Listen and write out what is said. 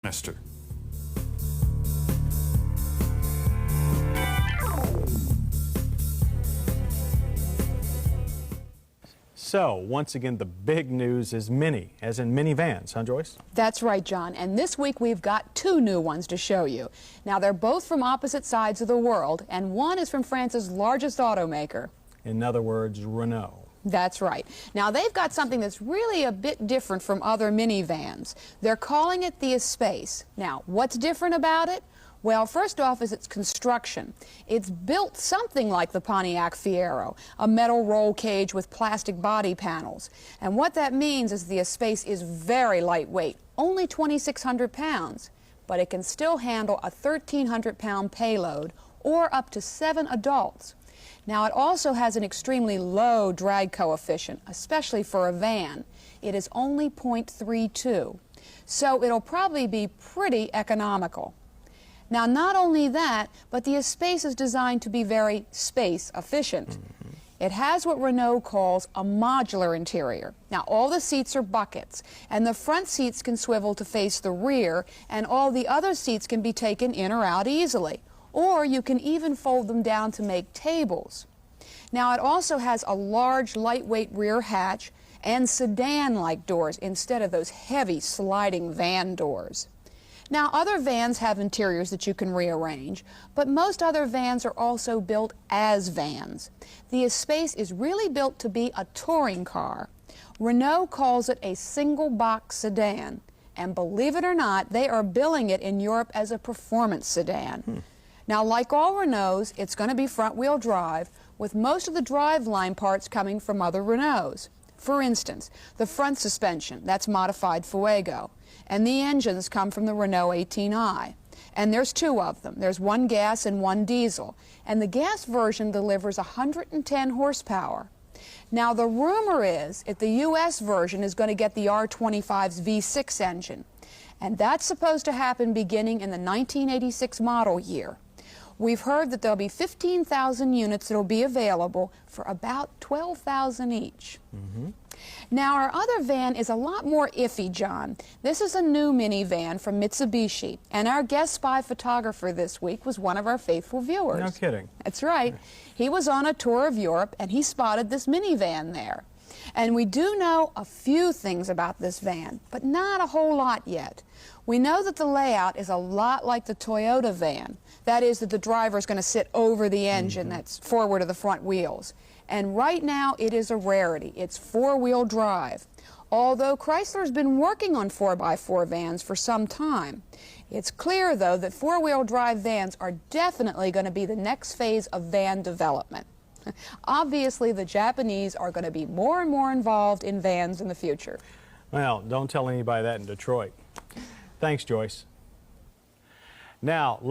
Minister. So, once again, the big news is mini, as in minivans, huh, Joyce? That's right, John. And this week we've got two new ones to show you. Now, they're both from opposite sides of the world, and one is from France's largest automaker. In other words, Renault. That's right. Now, they've got something that's really a bit different from other minivans. They're calling it the Espace. Now, what's different about it? Well, first off is its construction. It's built something like the Pontiac Fiero, a metal roll cage with plastic body panels. And what that means is the Espace is very lightweight, only 2,600 pounds. But it can still handle a 1,300-pound payload, or up to 7 adults. Now, it also has an extremely low drag coefficient, especially for a van. It is only 0.32, so it'll probably be pretty economical. Now, not only that, but the Espace is designed to be very space efficient. It has what Renault calls a modular interior. Now, all the seats are buckets, and the front seats can swivel to face the rear, and all the other seats can be taken in or out easily. Or you can even fold them down to make tables. Now, it also has a large, lightweight rear hatch and sedan-like doors instead of those heavy sliding van doors. Now, other vans have interiors that you can rearrange, but most other vans are also built as vans. The Espace is really built to be a touring car. Renault calls it a single-box sedan, and believe it or not, they are billing it in Europe as a performance sedan. Now, like all Renaults, it's going to be front-wheel drive, with most of the driveline parts coming from other Renaults. For instance, the front suspension, that's modified Fuego, and the engines come from the Renault 18i. And there's two of them. There's one gas and one diesel, and the gas version delivers 110 horsepower. Now, the rumor is that the U.S. version is going to get the R25's V6 engine, and that's supposed to happen beginning in the 1986 model year. We've heard that there'll be 15,000 units that'll be available for about $12,000 each. Now, our other van is a lot more iffy, John. This is a new minivan from Mitsubishi, and our guest spy photographer this week was one of our faithful viewers. No kidding. That's right. He was on a tour of Europe, and he spotted this minivan there. And we do know a few things about this van, but not a whole lot yet. We know that the layout is a lot like the Toyota van. That is, that the driver is going to sit over the engine that's forward of the front wheels. And right now, it is a rarity. It's four-wheel drive. Although Chrysler's been working on 4x4 vans for some time. It's clear, though, that four-wheel drive vans are definitely going to be the next phase of van development. Obviously, the Japanese are going to be more and more involved in vans in the future. Well, don't tell anybody that in Detroit. Thanks, Joyce. Now,